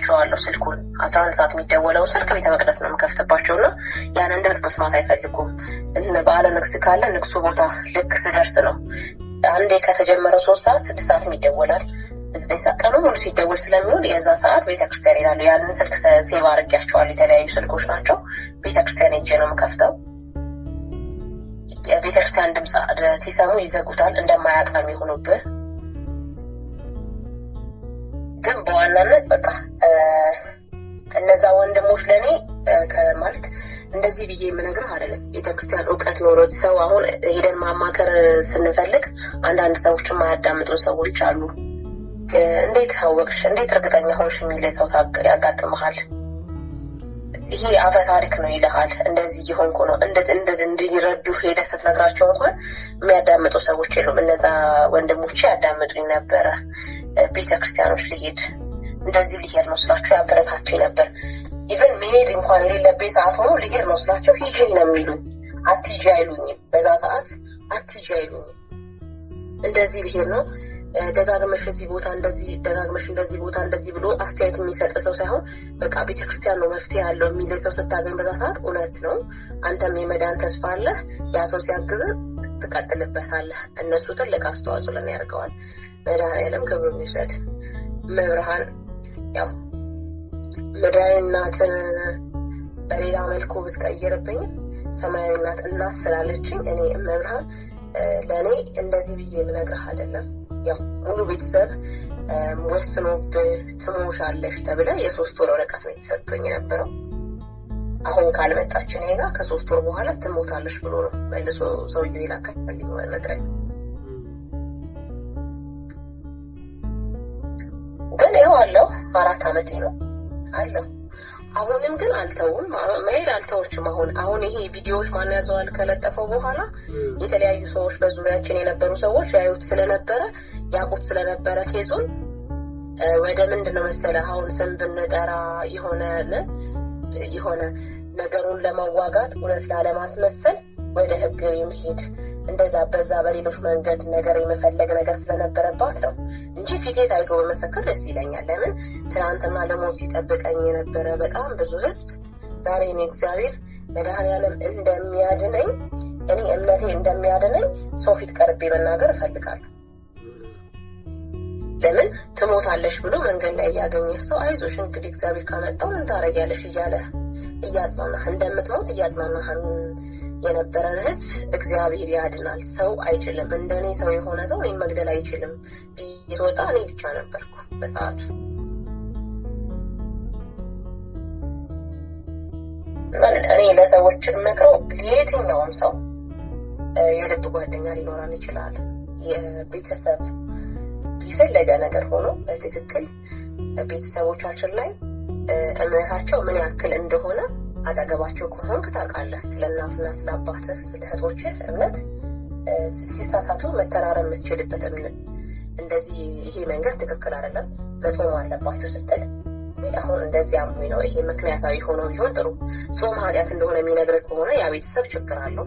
ከፍትባቸዋለሁ ስልኩን 11 ሰዓት የሚደወለው ስልክ ቤተ መቅደስ ነው የምከፍትባቸውና ያንን ድምጽ መስማት አይፈልጉም። በዓለ ንግስ ካለ ንግሱ ቦታ ልክ ስደርስ ነው አንዴ ከተጀመረ 3 ሰዓት 6 ሰዓት ይደወላል። 9 ሰዓት ቀኑ ሙሉ ሲደወል ስለሚውል የዛ ሰዓት ቤተክርስቲያን ይላሉ። ያንን ስልክ ሴቭ አድርጌያቸዋለሁ። የተለያዩ ስልኮች ናቸው። ቤተክርስቲያን ሄጄ ነው የምከፍተው። የቤተክርስቲያን ድምጽ ሲሰሙ ይዘጉታል። እንደማያውቅ ነው የሚሆኑብህ። ግን በዋናነት በቃ እነዛ ወንድሞች ለኔ ከማለት እንደዚህ ብዬ የምነግርህ አይደለም። ቤተክርስቲያን ዕውቀት ኖሮት ሰው አሁን ሄደን ማማከር ስንፈልግ አንዳንድ ሰዎች የማያዳምጡ ሰዎች አሉ። እንዴት ታወቅሽ፣ እንዴት እርግጠኛ ሆንሽ የሚል ሰው ያጋጥመሃል። ይሄ አፈ ታሪክ ነው ይልሃል። እንደዚህ እየሆንኩ ነው እንዲረዱ ሄደህ ስትነግራቸው እንኳን የሚያዳምጡ ሰዎች የሉም። እነዛ ወንድሞቼ ያዳምጡኝ ነበረ። ቤተክርስቲያኖች ልሄድ እንደዚህ ልሄድ ነው ስላቸው ያበረታቱኝ ነበር። ኢቨን መሄድ እንኳን የሌለብኝ ሰዓት ሆኖ ልሄድ ነው ስላቸው ሂጂ ነው የሚሉኝ። አትሂጂ አይሉኝም። በዛ ሰዓት አትሂጂ አይሉኝም። እንደዚህ ልሄድ ነው ደጋግመሽ እዚህ ቦታ እንደዚህ ደጋግመሽ እንደዚህ ቦታ እንደዚህ ብሎ አስተያየት የሚሰጥ ሰው ሳይሆን በቃ ቤተክርስቲያን ነው መፍትሄ ያለው የሚል ሰው ስታገኝ በዛ ሰዓት እውነት ነው አንተም የመዳን ተስፋ አለህ። ያ ሰው ሲያግዝ ትቀጥልበታለህ። እነሱ ትልቅ አስተዋጽኦ ለኔ ያደርገዋል። መድኃኔዓለም ክብሩን ይውሰድ። መብርሃን ያው ምድራዊ እናትን በሌላ መልኩ ብትቀይርብኝ ሰማያዊ እናት ስላለችኝ እኔ መብርሃን ለእኔ እንደዚህ ብዬ የምነግርህ አይደለም። ያው ሙሉ ቤተሰብ ወስኖብህ ትሞሻለሽ ተብለ የ3 ወር ወረቀት ነው የተሰጠኝ የነበረው። አሁን ካልመጣች እኔ ጋር ከ3 ወር በኋላ ትሞታለሽ ብሎ ነው መልሶ ሰውዬው የላከልኝ መጥሪያ። ግን ይኸው አለው 4 ዓመቴ ነው አለው። አሁንም ግን አልተውም፣ መሄድ አልተውችም። አሁን ይሄ ቪዲዮዎች ማን ያዘዋል ከለጠፈው በኋላ የተለያዩ ሰዎች በዙሪያችን የነበሩ ሰዎች ያዩት ስለነበረ ያቁት ስለነበረ ኬዙን ወደ ምንድነው መሰለህ አሁን ስም ብንጠራ የሆነ ነገሩን ለማዋጋት እውነት ላለማስመሰል ወደ ህግ የሚሄድ እንደዛ በዛ በሌሎች መንገድ ነገር የመፈለግ ነገር ስለነበረባት ነው እንጂ ፊቴ ታይቶ በመሰከር ደስ ይለኛል። ለምን ትናንትና ለሞት ሲጠብቀኝ የነበረ በጣም ብዙ ህዝብ ዛሬ እኔ እግዚአብሔር መድኃኔዓለም እንደሚያድነኝ እኔ እምነቴ እንደሚያድነኝ ሰው ፊት ቀርቤ መናገር እፈልጋለሁ። ለምን ትሞታለሽ ብሎ መንገድ ላይ ያገኘህ ሰው አይዞሽ እንግዲህ እግዚአብሔር ካመጣው ምን ታረጊያለሽ እያለ እያጽናናህ እንደምትሞት እያጽናናህ የነበረን ህዝብ እግዚአብሔር ያድናል። ሰው አይችልም። እንደኔ ሰው የሆነ ሰው እኔን መግደል አይችልም። ቢወጣ እኔ ብቻ ነበርኩ በሰዓቱ። እኔ ለሰዎች መክረው ለየትኛውም ሰው የልብ ጓደኛ ሊኖራን ይችላል። የቤተሰብ የፈለገ ነገር ሆኖ በትክክል ቤተሰቦቻችን ላይ እምነታቸው ምን ያክል እንደሆነ አጠገባቸው ከሆንክ ታውቃለህ። ስለ እናትና ስለ አባትህ ስለ እህቶችህ እምነት ሲሳሳቱ መተራረም የምትችልበት እንደዚህ ይሄ መንገድ ትክክል አይደለም መጾም አለባችሁ ስትል አሁን እንደዚህ አሙኝ ነው ይሄ ምክንያታዊ ሆኖ ቢሆን ጥሩ። ጾም ኃጢአት እንደሆነ የሚነግርህ ከሆነ ያ ቤተሰብ ችግር አለው።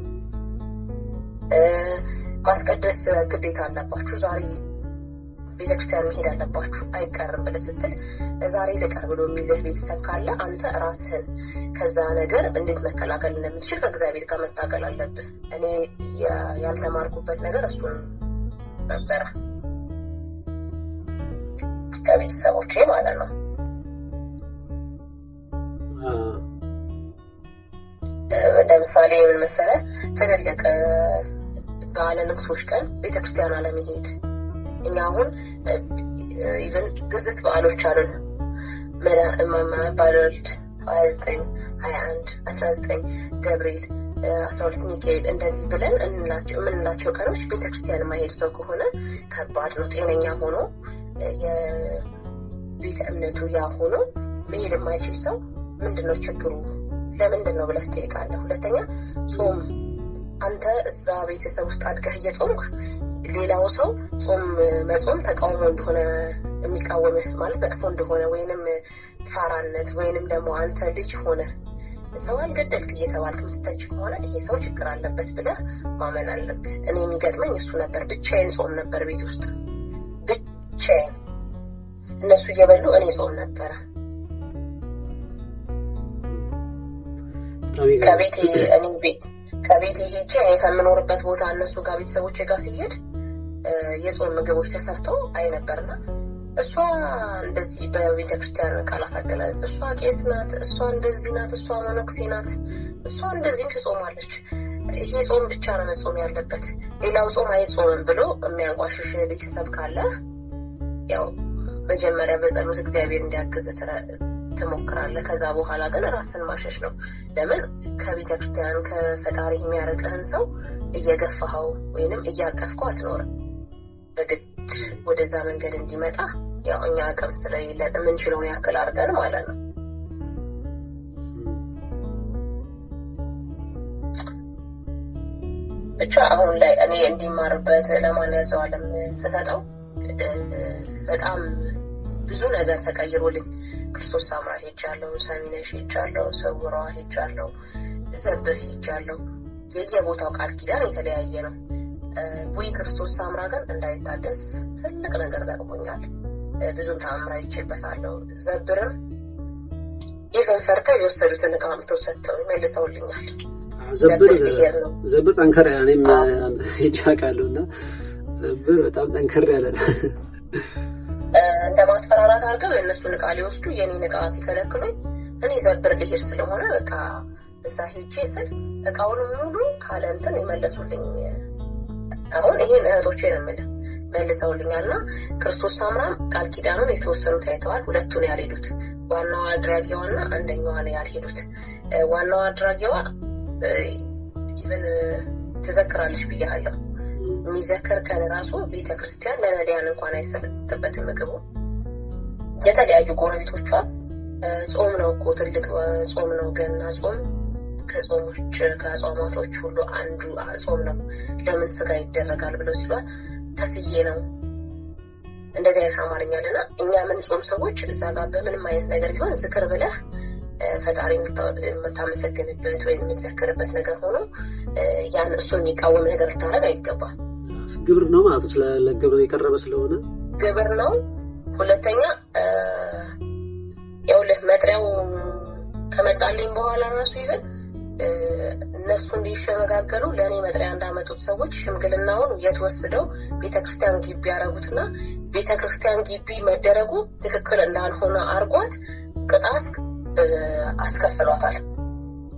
ማስቀደስ ግዴታ አለባችሁ። ዛሬ ቤተክርስቲያን መሄድ አለባችሁ አይቀርም ብለህ ስትል ዛሬ ልቀር ብሎ የሚልህ ቤተሰብ ካለ አንተ ራስህን ከዛ ነገር እንዴት መከላከል እንደምትችል ከእግዚአብሔር ጋር መታገል አለብህ። እኔ ያልተማርኩበት ነገር እሱ ነበረ ከቤተሰቦቼ ማለት ነው። ለምሳሌ ምን መሰለህ ትልልቅ በዓለ ንግሶች ቀን ቤተክርስቲያን አለመሄድ። እኛ አሁን ኢቨን ግዝት በዓሎች አሉን ባለወልድ 29 21 19 ገብርኤል 12 ሚካኤል እንደዚህ ብለን የምንላቸው ቀኖች ቤተክርስቲያን ማሄድ ሰው ከሆነ ከባድ ነው። ጤነኛ ሆኖ የቤተ እምነቱ ያ ሆኖ መሄድ የማይችል ሰው ምንድነው ችግሩ ለምንድን ነው ብለህ ትጠይቃለህ። ሁለተኛ ጾም አንተ እዛ ቤተሰብ ውስጥ አድገህ እየጾምክ ሌላው ሰው ጾም መጾም ተቃውሞ እንደሆነ የሚቃወምህ ማለት መጥፎ እንደሆነ ወይንም ፋራነት ወይንም ደግሞ አንተ ልጅ ሆነ ሰው አልገደልክ እየተባልክ የምትተች ከሆነ ይሄ ሰው ችግር አለበት ብለህ ማመን አለብህ። እኔ የሚገጥመኝ እሱ ነበር። ብቻዬን ጾም ነበር ቤት ውስጥ ብቻዬን፣ እነሱ እየበሉ እኔ ጾም ነበረ። ከቤቴ ሄጄ እኔ ከምኖርበት ቦታ እነሱ ጋር ቤተሰቦቼ ጋር ሲሄድ የጾም ምግቦች ተሰርተው አይ ነበርና እሷ እንደዚህ በቤተክርስቲያን ቃላት አገላለጽ እሷ ቄስ ናት፣ እሷ እንደዚህ ናት፣ እሷ መነኩሴ ናት፣ እሷ እንደዚህም ትጾማለች፣ ይሄ ጾም ብቻ ነው መጾም ያለበት ሌላው ጾም አይጾምም ብሎ የሚያንቋሽሽ ቤተሰብ ካለ ያው መጀመሪያ በጸሎት እግዚአብሔር እንዲያግዝ ትሞክራለህ። ከዛ በኋላ ግን ራስን ማሸሽ ነው። ለምን ከቤተክርስቲያን ከፈጣሪ የሚያርቅህን ሰው እየገፋኸው ወይንም እያቀፍከው አትኖርም። በግድ ወደዛ መንገድ እንዲመጣ ያው እኛ አቅም ስለሌለ የምንችለውን ያክል አድርገን ማለት ነው። ብቻ አሁን ላይ እኔ እንዲማርበት ለማን ያዘዋለም ስሰጠው በጣም ብዙ ነገር ተቀይሮልኝ ክርስቶስ ሳምራ ሄጃለሁ፣ ሰሚነሽ ሄጃለሁ፣ ሰውሯ ሄጃለሁ፣ ዘብር ሄጃለሁ። የየቦታው ቃል ኪዳን የተለያየ ነው። ቡይ ክርስቶስ ሳምራ ግን እንዳይታደስ ትልቅ ነገር ጠቅሞኛል። ብዙም ተአምር አይቼበታለሁ። ዘብርም ይህን ፈርተው የወሰዱትን ዕቃ አምጥተው ሰጥተው መልሰውልኛል። ዘብር ጠንከር ያለ እኔም ሄጃለሁና ዘብር በጣም ጠንከር ያለ እንደ ማስፈራራት አድርገው የእነሱን ዕቃ ሊወስዱ የኔን ዕቃ ሲከለክሉኝ እኔ ዘብር ልሄድ ስለሆነ በቃ እዛ ሄጄ ስል ዕቃውን ሙሉ ካለ እንትን የመለሱልኝ። አሁን ይሄን እህቶቼ ነው የምልህ መልሰውልኛልና ክርስቶስ ሳምራም ቃል ኪዳኑን የተወሰኑት አይተዋል። ሁለቱን ያልሄዱት ዋናዋ አድራጊዋና አንደኛዋ ነው ያልሄዱት። ዋናዋ አድራጊዋ ኢቨን ትዘክራለች ብያለሁ። የሚዘክር ቀን ራሱ ቤተክርስቲያን ለነዳያን እንኳን አይሰጥበትም ምግቡ። የተለያዩ ጎረቤቶቿ ጾም ነው እኮ ትልቅ ጾም ነው ገና ጾም ከጾማቶች ሁሉ አንዱ ጾም ነው፣ ለምን ስጋ ይደረጋል ብለው ሲሏት ተስዬ ነው እንደዚህ አይነት አማርኛልና እኛ ምን ጾም ሰዎች እዛ ጋር በምንም አይነት ነገር ቢሆን ዝክር ብለህ ፈጣሪ የምታመሰግንበት ወይም የምትዘክርበት ነገር ሆኖ ያን እሱን የሚቃወም ነገር ልታደርግ አይገባም። ግብር ነው ማለት ነው። ለግብር የቀረበ ስለሆነ ግብር ነው። ሁለተኛ ይኸውልህ መጥሪያው ከመጣልኝ በኋላ ራሱ ይበል እነሱ እንዲሸመጋገሉ ለእኔ መጥሪያ እንዳመጡት ሰዎች ሽምግልናውን የተወስደው ቤተክርስቲያን ግቢ ያደረጉትና ቤተክርስቲያን ግቢ መደረጉ ትክክል እንዳልሆነ አርጓት ቅጣት አስከፍሏታል።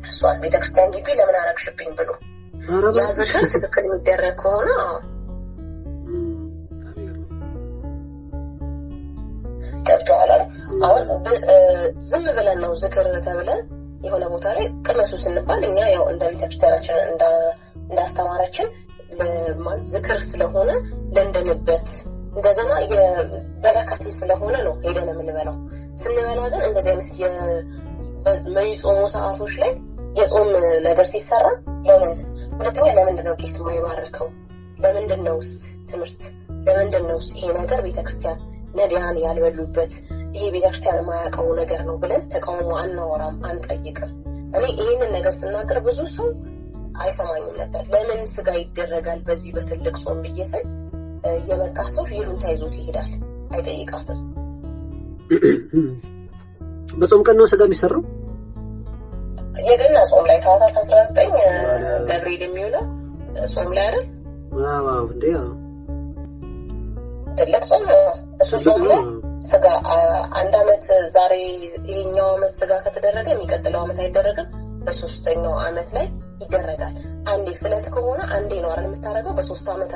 እሷን ቤተክርስቲያን ግቢ ለምን አረግሽብኝ ብሎ ያ ዝክር ትክክል የሚደረግ ከሆነ ገብቶሃል። አሁን ዝም ብለን ነው ዝክር ተብለን የሆነ ቦታ ላይ ቅመሱ ስንባል እኛ ያው እንደ ቤተክርስቲያናችን እንዳስተማረችን ዝክር ስለሆነ ለንደንበት እንደገና የበረከትም ስለሆነ ነው ሄደን የምንበላው። ስንበላ ግን እንደዚህ አይነት የጾሙ ሰዓቶች ላይ የጾም ነገር ሲሰራ ለምን ሁለተኛ ለምንድነው ቄስ የማይባረከው? ለምንድነውስ ትምህርት ለምንድነውስ ይሄ ነገር ቤተክርስቲያን ነዳያን ያልበሉበት ይሄ ቤተክርስቲያን የማያውቀው ነገር ነው ብለን ተቃውሞ አናወራም፣ አንጠይቅም። እኔ ይህንን ነገር ስናገር ብዙ ሰው አይሰማኝም ነበር። ለምን ስጋ ይደረጋል በዚህ በትልቅ ጾም ብዬ ስል የመጣ ሰው ይሉንታ ይዞት ይሄዳል፣ አይጠይቃትም። በጾም ቀን ነው ስጋ የሚሰራው። የገና ጾም ላይ ታኅሳስ 19 ገብርኤል የሚውለው ጾም ላይ አይደል? ዋው እንዴ! ትልቅ ጾም እሱ ጾም ላይ ስጋ አንድ አመት ዛሬ ይሄኛው አመት ስጋ ከተደረገ የሚቀጥለው አመት አይደረግም። በሶስተኛው አመት ላይ ይደረጋል። አንዴ ስለት ከሆነ አንዴ ነው አይደል የምታረገው? በሶስት አመት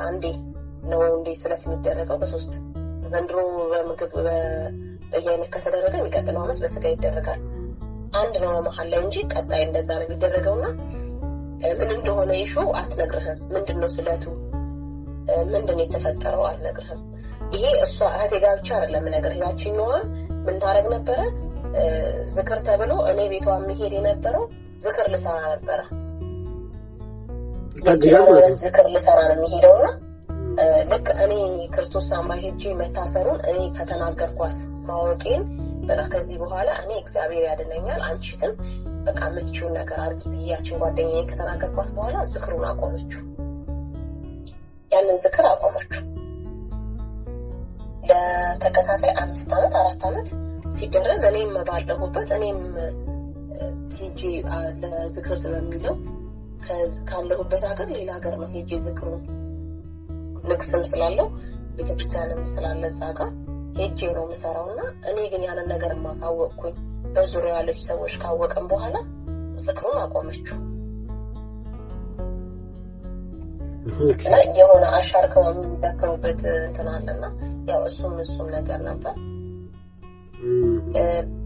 አንዴ ነው እንዴ ስለት የሚደረገው? በሶስት ዘንድሮ በምግብ በየአይነት ከተደረገ የሚቀጥለው አመት በስጋ ይደረጋል። አንድ ነው መሀል ላይ እንጂ ቀጣይ እንደዛ ነው የሚደረገውና ምን እንደሆነ ይሹ አትነግርህም። ምንድነው ስለቱ ምንድነው የተፈጠረው አትነግርህም። ይሄ እሷ እህቴ ጋር ብቻ አይደለም ነገር ያቺኛዋ ምን ታረግ ነበረ? ዝክር ተብሎ እኔ ቤቷ የሚሄድ የነበረው ዝክር ልሰራ ነበረ። ዝክር ልሰራ ነው የሚሄደውና ልክ እኔ ክርስቶስ ሳምራ ሄጄ መታሰሩን እኔ ከተናገርኳት ማወቄን በቃ ከዚህ በኋላ እኔ እግዚአብሔር ያድነኛል አንቺ ግን በቃ ምትችውን ነገር አድርጊ ብያችን ጓደኛዬ ከተናገርኳት በኋላ ዝክሩን አቆመችው። ያንን ዝክር አቆመችው። ለተከታታይ 5 አመት 4 አመት ሲደረግ እኔም ባለሁበት እኔም ሄጄ ለዝክር ስለሚለው ካለሁበት ሀገር ሌላ ሀገር ነው ሄጄ ዝክሩን ንግስም ስላለው ቤተክርስቲያንም ስላለ እዛ ጋር ሄጄ ነው የምሰራውና እኔ ግን ያንን ነገር ማካወቅኩኝ በዙሪያ ያሉት ሰዎች ካወቀም በኋላ ዝክሩን አቆመችው እና የሆነ አሻርከው የሚዘክሩበት እንትን አለና ያው እሱም ነገር ነበር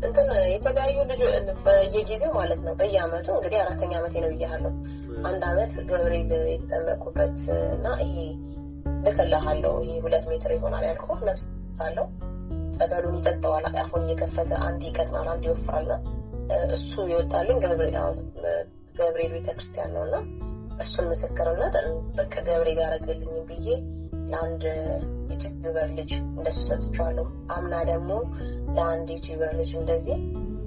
እንትን የተለያዩ ልጆች በየጊዜው ማለት ነው በየአመቱ እንግዲህ 4ኛ ዓመቴ ነው ይያለው አንድ አመት ገብርኤል የተጠመቁበት እና ይሄ ልከላሃለው ይሄ 2 ሜትር ይሆናል ያልኩህ ነፍሳለው ጸበሉን ይጠጣዋል አፉን እየከፈተ አንድ ይቀጥናል አንድ ይወፍራልና እሱ ይወጣልኝ ገብርኤል ቤተክርስቲያን ነውና እሱን ምስክርነት በቃ ገብርኤል ያረገልኝ ብዬ ለአንድ ዩቲዩበር ልጅ እንደሱ ሰጥቻለሁ አምና ደግሞ ለአንድ ዩቲዩበር ልጅ እንደዚህ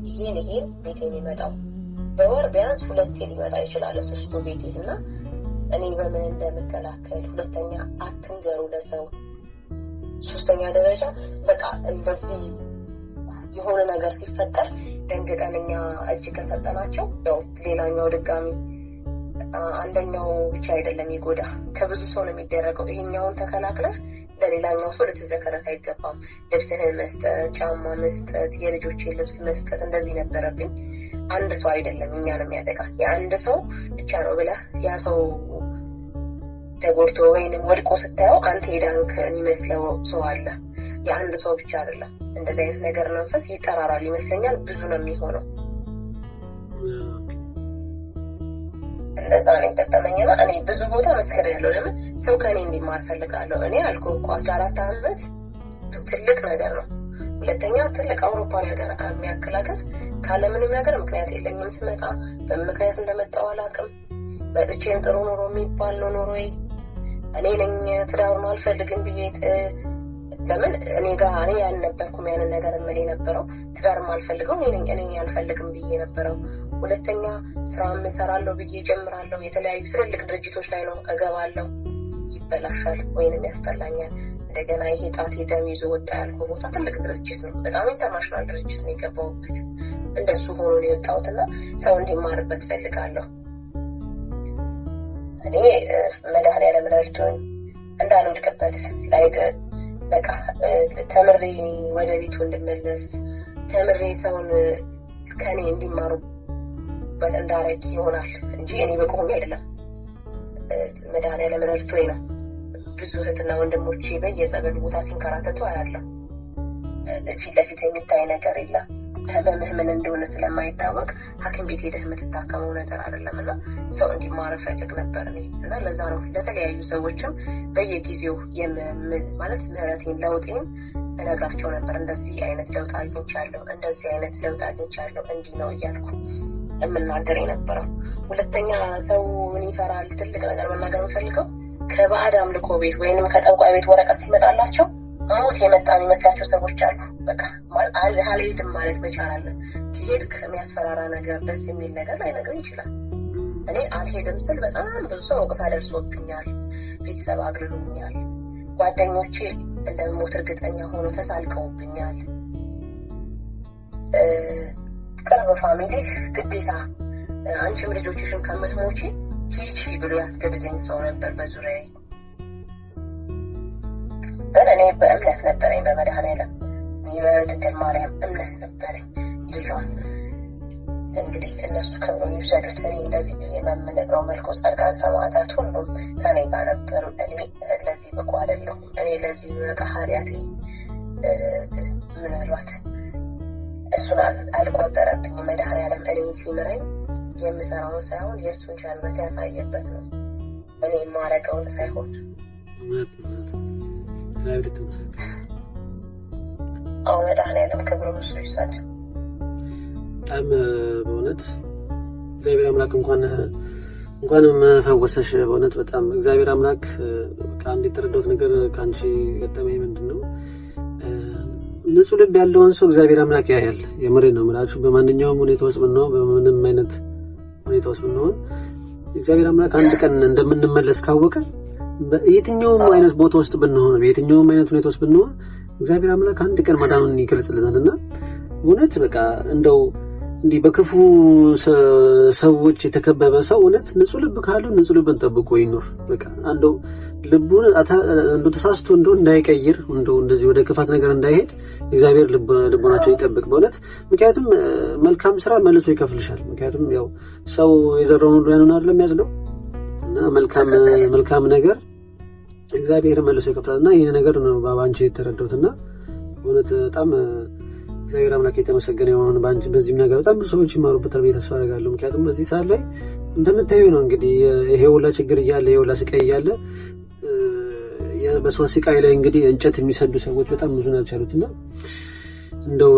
ይሄን ቤቴን ይመጣው በወር ቢያንስ 2 ሊመጣ ይችላል እሱ ቤቴና እኔ በምን እንደምከላከል ሁለተኛ አትንገሩ ለሰው ሶስተኛ ደረጃ በቃ እንደዚህ የሆነ ነገር ሲፈጠር ደንገጠንኛ እጅ ከሰጠናቸው ያው ሌላኛው ድጋሚ አንደኛው ብቻ አይደለም ይጎዳ ከብዙ ሰው ነው የሚደረገው ይሄኛውን ተከላክለህ ለሌላኛው ሰው ልትዘከረክ አይገባም ልብስህን መስጠት ጫማ መስጠት የልጆችን ልብስ መስጠት እንደዚህ ነበረብኝ አንድ ሰው አይደለም እኛን የሚያደጋ የአንድ ሰው ብቻ ነው ብለህ ያ ሰው ተጎድቶ ወይንም ወድቆ ስታየው አንተ ሄዳንክ የሚመስለው ሰው አለ የአንድ ሰው ብቻ አይደለም እንደዚህ አይነት ነገር መንፈስ ይጠራራል ይመስለኛል ብዙ ነው የሚሆነው እንደዛ ነው ተጠመኝና እኔ ብዙ ቦታ መስከረ ያለው ለምን ሰው ከኔ እንዲማር ፈልጋለሁ እኔ አልኩህ እኮ 14 አመት ትልቅ ነገር ነው ሁለተኛ ትልቅ አውሮፓ ነገር የሚያከላከል ካለ ምንም ነገር ምክንያት የለኝም ስመጣ በምክንያት እንደመጣው አላውቅም በጥቼም ጥሩ ኑሮ የሚባል ነው ኑሮዬ እኔ ነኝ ትዳሩን አልፈልግም ብዬ ለምን እኔ ጋር እኔ ያልነበርኩም ያንን ነገር ምን የነበረው ትዳርም አልፈልገው እኔ አልፈልግም ብዬ ነበረው ሁለተኛ ስራም እሰራለሁ ብዬ ጀምራለሁ የተለያዩ ትልልቅ ድርጅቶች ላይ ነው እገባለሁ ይበላሻል ወይንም ያስጠላኛል እንደገና ይሄ ጣቴ ደም ይዞ ወጣ ያልኩ ቦታ ትልቅ ድርጅት ነው በጣም ኢንተርናሽናል ድርጅት ነው የገባሁበት እንደሱ ሆኖ ነው የወጣሁትና ሰው እንዲማርበት ፈልጋለሁ እኔ መድኃኒዓለም ረድቶኝ እንዳልወድቅበት ላይክ በቃ ተምሬ ወደ ቤቱ እንድመለስ ተምሬ ሰውን ከኔ እንዲማሩበት እንዳረግ ይሆናል እንጂ እኔ በቆኝ አይደለም መድኃኒዓለም ረድቶኝ ነው ብዙ እህትና ወንድሞቼ በየጸበሉ ቦታ ሲንከራተቱ አያለሁ ፊት ለፊት የሚታይ ነገር የለም ህመምህ ምን እንደሆነ ስለማይታወቅ ሐኪም ቤት ሄደህ የምትታከመው ነገር አይደለምና ሰው እንዲማር ፈልግ ነበር እኔ እና ለዛ ነው ለተለያዩ ሰዎችም በየጊዜው ማለት ምህረቴን ለውጤን እነግራቸው ነበር እንደዚህ አይነት ለውጥ አግኝቻለሁ እንደዚህ አይነት ለውጥ አግኝቻለሁ እንዲህ ነው እያልኩ የምናገር የነበረው ሁለተኛ ሰው ምን ይፈራል ትልቅ ነገር መናገር የምፈልገው ከባዕድ አምልኮ ቤት ወይንም ከጠንቋይ ቤት ወረቀት ሲመጣላቸው ሞት የመጣ የሚመስላቸው ሰዎች አሉ በቃ አልሄድም ማለት መቻል አለ ትሄድክ የሚያስፈራራ ነገር ደስ የሚል ነገር ላይነግር ይችላል እኔ አልሄድም ስል በጣም ብዙ ሰው ወቀሳ ደርሶብኛል ቤተሰብ አግልሎኛል ጓደኞቼ እንደሞት እርግጠኛ ሆኖ ተሳልቀውብኛል ቅርብ ፋሚሊ ግዴታ አንቺም ልጆችሽን ከምትሞቺ ሂጂ ብሎ ያስገድደኝ ሰው ነበር በዙሪያዬ እኔ በእምነት ነበረኝ በመድኃኒዓለም እኔ በድንግል ማርያም እምነት ነበረኝ ልጇን እንግዲህ እነሱ ከብሮ ይውሰዱት እኔ እንደዚህ ብዬ በምነግረው መልኩ ጸድቃን ሰማዕታት ሁሉም ከኔ ጋር ነበሩ እኔ ለዚህ ብቁ አይደለሁም እኔ ለዚህ በቃ ኃጢአቴ ምናልባት እሱን አልቆጠረብኝ መድኃኒዓለም እኔ ሲምረኝ የምሰራውን ሳይሆን የእሱን ቸርነት ያሳየበት ነው እኔ የማረገውን ሳይሆን አሁን መድኃኒዓለም ክብሩን እሱ ይውሰድ በጣም በእውነት እግዚአብሔር አምላክ እንኳንም ፈወሰሽ በእውነት በጣም እግዚአብሔር አምላክ ከአንድ የተረዳሁት ነገር ካንቺ ገጠመኝ ምንድነው ንጹህ ልብ ያለውን ሰው እግዚአብሔር አምላክ ያያል የምሬን ነው የምላችሁ በማንኛውም ሁኔታ ውስጥ ብንሆን በምንም አይነት ሁኔታ ውስጥ ብንሆን እግዚአብሔር አምላክ አንድ ቀን እንደምንመለስ ካወቀ በየትኛውም አይነት ቦታ ውስጥ ብንሆን በየትኛውም አይነት ሁኔታ ውስጥ ብንሆን እግዚአብሔር አምላክ አንድ ቀን ማዳኑን ይገልጽልናልና እውነት በቃ እንደው እንዲህ በክፉ ሰዎች የተከበበ ሰው እውነት ንጹህ ልብ ካለው ንጹህ ልብን ጠብቆ ይኖር። በቃ አንደው ልቡን እንደው ተሳስቶ እንደው እንዳይቀይር እንደው እንደዚህ ወደ ክፋት ነገር እንዳይሄድ እግዚአብሔር ልቦናቸው ይጠብቅ በእውነት። ምክንያቱም መልካም ስራ መልሶ ይከፍልሻል። ምክንያቱም ያው ሰው የዘራውን ሁሉ ያንን አይደለም የሚያጭደው እና መልካም ነገር እግዚአብሔር መልሶ ይከፍላልና ይሄ ነገር ነው ባባንቺ የተረዳሁትና በእውነት በጣም እግዚአብሔር አምላክ የተመሰገነ ይሁን። ባንቺ በዚህም ነገር በጣም ብዙ ሰዎች ይማሩበታል ብዬ ተስፋ አደርጋለሁ። ምክንያቱም በዚህ ሰዓት ላይ እንደምታዩ ነው እንግዲህ ይሄ ሁላ ችግር እያለ ይሄ ሁላ ስቃይ እያለ በሰው ስቃይ ላይ እንግዲህ እንጨት የሚሰዱ ሰዎች በጣም ብዙ ናቸው ያሉትና እንደው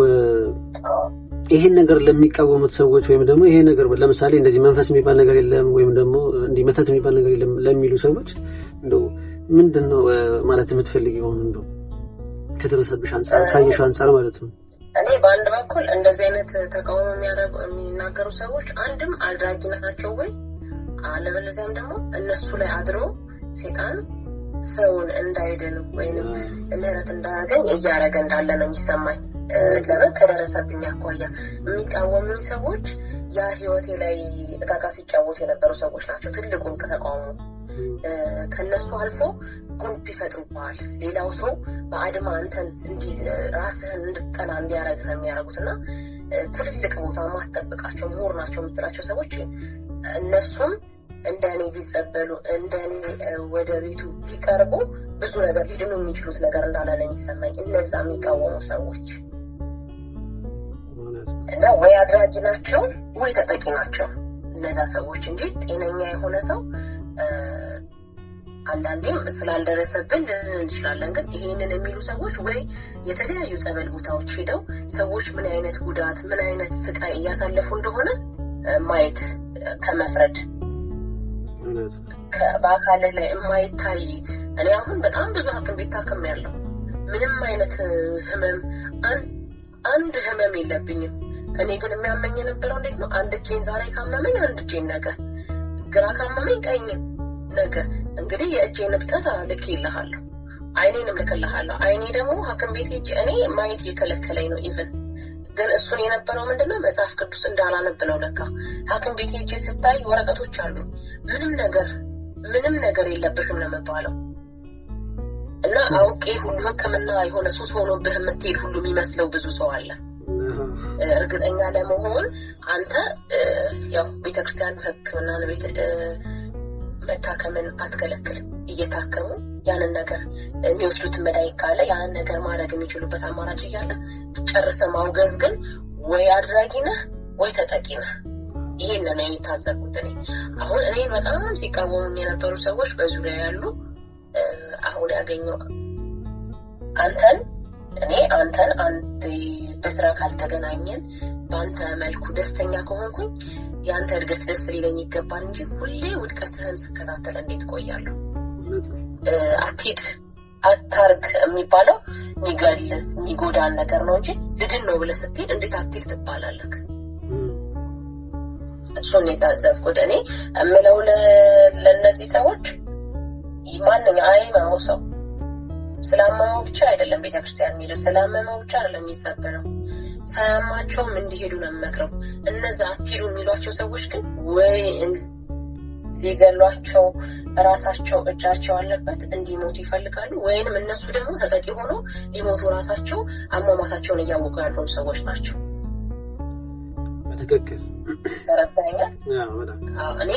ይሄን ነገር ለሚቃወሙት ሰዎች ወይም ደግሞ ይሄ ነገር ለምሳሌ እንደዚህ መንፈስ የሚባል ነገር የለም ወይም ደግሞ እንዲህ መተት የሚባል ነገር የለም ለሚሉ ሰዎች እንደው ምንድነው ማለት የምትፈልጊው እንደው ከተረሰብሽ አንፃር ካየሽው አንፃር ማለት ነው? እኔ በአንድ በኩል እንደዚህ አይነት ተቃውሞ የሚናገሩ ሰዎች አንድም አድራጊ ናቸው ወይ አለበለዚያም ደግሞ እነሱ ላይ አድሮ ሰይጣን ሰውን እንዳይድን ወይንም ምህረት እንዳያገኝ እያደረገ እንዳለ ነው የሚሰማኝ። ለምን ከደረሰብኝ አኳያ የሚቃወሙኝ ሰዎች ያ ህይወቴ ላይ እቃቃ ሲጫወቱ የነበሩ ሰዎች ናቸው። ትልቁን ከተቃውሞ ከነሱ አልፎ ግሩፕ ይፈጥሩባል። ሌላው ሰው በአድማ አንተን እንዲህ ራስህን እንድትጠላ እንዲያረግ ነው የሚያረጉትና ትልልቅ ቦታ ማትጠብቃቸው ምሁር ናቸው የምትላቸው ሰዎች እነሱም እንደኔ ቢጸበሉ እንደኔ ወደ ቤቱ ቢቀርቡ ብዙ ነገር ሊድኑ የሚችሉት ነገር እንዳለ ነው የሚሰማኝ። እነዛ የሚቃወሙ ሰዎች እና ወይ አድራጅ ናቸው ወይ ተጠቂ ናቸው እነዛ ሰዎች እንጂ ጤነኛ የሆነ ሰው አንዳንዴም ስላልደረሰብን ልንል እንችላለን። ግን ይሄንን የሚሉ ሰዎች ወይ የተለያዩ ጸበል ቦታዎች ሄደው ሰዎች ምን አይነት ጉዳት ምን አይነት ስቃይ እያሳለፉ እንደሆነ ማየት ከመፍረድ በአካል ላይ የማይታይ እኔ አሁን በጣም ብዙ ሐኪም ቤት ታክሜያለሁ። ምንም አይነት ህመም አንድ ህመም የለብኝም። እኔ ግን የሚያመኝ የነበረው እንዴት ነው? አንድ እጄን ዛሬ ካመመኝ አንድ እጄን ነገ፣ ግራ ካመመኝ ቀኝ ነገ። እንግዲህ የእጄን እብጠት ልኬልሃለሁ፣ አይኔንም ልክልሃለሁ። አይኔ ደግሞ ሐኪም ቤት ሄጄ እኔ ማየት እየከለከለኝ ነው ኢቭን ግን እሱን የነበረው ምንድነው መጽሐፍ ቅዱስ እንዳላነብ ነው ለካ። ሐኪም ቤት ሄጄ ስታይ ወረቀቶች አሉ ምንም ነገር የለብሽም ነው የምባለው። እና አውቄ ሁሉ ሕክምና የሆነ ሱስ ሆኖብህ የምትሄድ ሁሉ የሚመስለው ብዙ ሰው አለ። እርግጠኛ ለመሆን አንተ ያው ቤተክርስቲያን ሕክምና ቤት መታከምን አትከለክልም። እየታከሙ ያንን ነገር የሚወስዱትን መድኃኒት ካለ ያንን ነገር ማድረግ የሚችሉበት አማራጭ እያለ ጨርሰ ማውገዝ ግን ወይ አድራጊ ነህ ወይ ተጠቂ ነህ። ይሄን ነው የታዘብኩት እኔ። አሁን እኔን በጣም ሲቃወሙኝ የነበሩ ሰዎች በዙሪያ ያሉ አሁን ያገኘው አንተን አንተ በስራ ካልተገናኘን በአንተ መልኩ ደስተኛ ከሆንኩኝ የአንተ እድገት ደስ ሊለኝ ይገባል እንጂ ሁሌ ውድቀትህን ስከታተል እንዴት ቆያለሁ? አትሂድ አታርግ የሚባለው የሚጎዳን ነገር ነው እንጂ ልድን ነው ብለህ ስትሄድ እንዴት አትሂድ ትባላለህ? እሱን የታዘብኩት እኔ እምለው ለእነዚህ ሰዎች ማንኛ አይመመው ሰው ስላመመው ብቻ አይደለም ቤተክርስቲያን የሚሄደው፣ ስላመመው ብቻ አይደለም የሚጸበለው፣ ሳያማቸውም እንዲሄዱ ነው የምመክረው። እነዛ አትሂዱ የሚሏቸው ሰዎች ግን ወይ ሊገሏቸው ራሳቸው እጃቸው አለበት እንዲሞቱ ይፈልጋሉ፣ ወይንም እነሱ ደግሞ ተጠቂ ሆኖ ሊሞቱ ራሳቸው አሟሟታቸውን እያወቁ ያሉ ሰዎች ናቸው። በትክክል ተረድተኸኛል? እኔ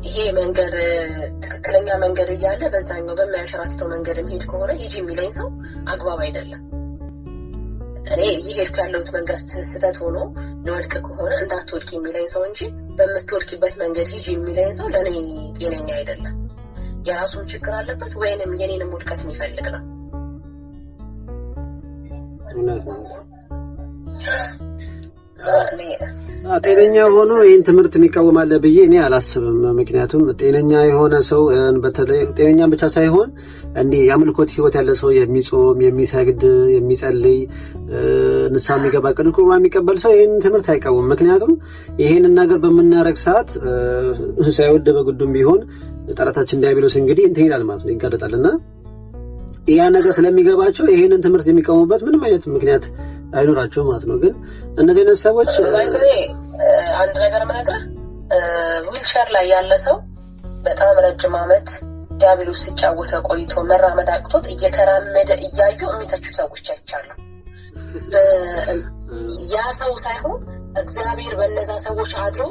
ይሄ መንገድ ትክክለኛ መንገድ እያለ በዛኛው በሚያንሸራትተው መንገድ የሚሄድ ከሆነ ሂጂ የሚለኝ ሰው አግባብ አይደለም። እኔ እየሄድኩ ያለሁት መንገድ ስህተት ሆኖ ለወድቅ ከሆነ እንዳትወድቅ የሚለኝ ሰው እንጂ በምትወድቂበት መንገድ ሂጂ የሚለኝ ሰው ለእኔ ጤነኛ አይደለም። የራሱን ችግር አለበት ወይንም የኔንም ውድቀት የሚፈልግ ነው። ጤነኛ ሆኖ ይህን ትምህርት የሚቃወም አለ ብዬ እኔ አላስብም። ምክንያቱም ጤነኛ የሆነ ሰው በተለይ ጤነኛ ብቻ ሳይሆን እንዲህ የአምልኮት ህይወት ያለ ሰው የሚጾም፣ የሚሰግድ፣ የሚጸልይ፣ ንስሐ የሚገባ ቅዱስ ቁርባን የሚቀበል ሰው ይህን ትምህርት አይቃወም። ምክንያቱም ይሄንን ነገር በምናረግ ሰዓት ሳይወድ በግዱም ቢሆን ጠላታችን ዲያብሎስ እንግዲህ እንትን ይላል ማለት ነው፣ ይጋለጣልና ያ ነገር ስለሚገባቸው ይሄንን ትምህርት የሚቃወሙበት ምንም አይነት ምክንያት አይኖራቸውም ማለት ነው። ግን እነዚህ አይነት ሰዎች አንድ ነገር መናገር ዊልቸር ላይ ያለ ሰው በጣም ረጅም ዓመት ዲያብሎስ ሲጫወተ ቆይቶ መራመድ አቅቶት እየተራመደ እያዩ የሚተቹ ሰዎች አይቻለሁ። ያ ሰው ሳይሆን እግዚአብሔር በእነዛ ሰዎች አድሮ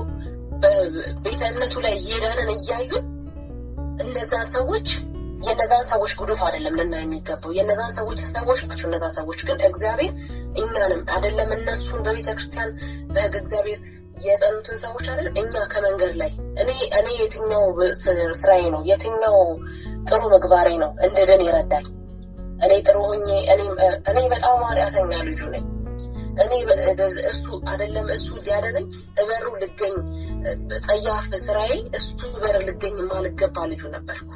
በቤተ እምነቱ ላይ እየዳንን እያዩ እነዛን ሰዎች ጉዱፍ አይደለም ልናይ የሚገባው የነዛን ሰዎች ናቸው። እነዛ ሰዎች ግን እግዚአብሔር እኛንም አይደለም እነሱን በቤተ ክርስቲያን በሕግ እግዚአብሔር የጸኑትን ሰዎች አይደለም እኛ ከመንገድ ላይ እኔ የትኛው ስራዬ ነው የትኛው ጥሩ ምግባሬ ነው እንድድን ይረዳኝ? እኔ ጥሩ ሆኜ እኔ በጣም ኃጢአተኛ ልጁ ነኝ። እኔ እሱ አይደለም እሱ ሊያደነኝ እበሩ ልገኝ ጸያፍ ስራዬ እሱ በር ልገኝ ማልገባ ልጁ ነበርኩ።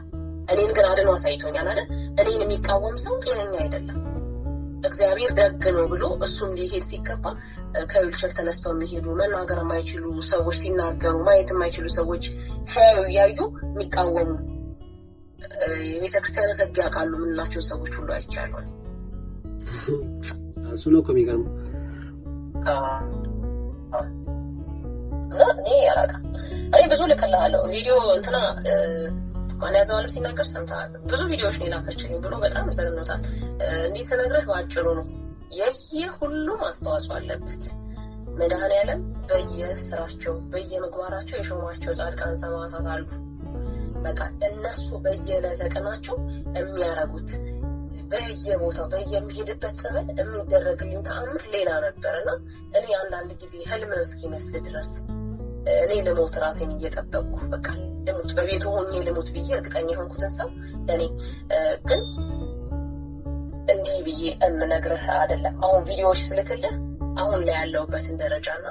እኔን ግን አድኖ አሳይቶኛል አይደል? እኔን የሚቃወም ሰው ጤነኛ አይደለም። እግዚአብሔር ደግ ነው ብሎ እሱም ሊሄድ ሲገባ ከዊልቸር ተነስተው የሚሄዱ መናገር የማይችሉ ሰዎች ሲናገሩ ማየት የማይችሉ ሰዎች ሲያዩ እያዩ የሚቃወሙ የቤተክርስቲያን ሕግ ያውቃሉ የምንላቸው ሰዎች ሁሉ አይቻሉ። እሱ ነው ከሚገርም እኔ አላውቅም። እኔ ብዙ ልክልሃለሁ ቪዲዮ እንትና ማን ያዘዋል ሲናገር ሰምተሃል? ብዙ ቪዲዮዎች ነው የላከችልኝ ብሎ በጣም ዘግኖታል። እንዲህ ስነግርህ በአጭሩ ነው ሁሉም አስተዋጽኦ አለበት። መድኃኔዓለም በየስራቸው በየምግባራቸው የሾማቸው ጻድቃን ሰማዕታት አሉ። በቃ እነሱ በየዕለተ ቀናቸው የሚያረጉት በየቦታው በየሚሄድበት ጸበል የሚደረግልኝ ተአምር ሌላ ነበርና እኔ አንዳንድ ጊዜ ህልም እስኪመስል ድረስ እኔ ልሞት ራሴን እየጠበቅኩ በቃ ልሞት በቤቱ ሆኜ ልሞት ብዬ እርግጠኛ የሆንኩትን ሰው እኔ ግን እንዲህ ብዬ እምነግርህ አይደለም። አሁን ቪዲዮዎች ስልክልህ አሁን ላይ ያለውበትን ደረጃና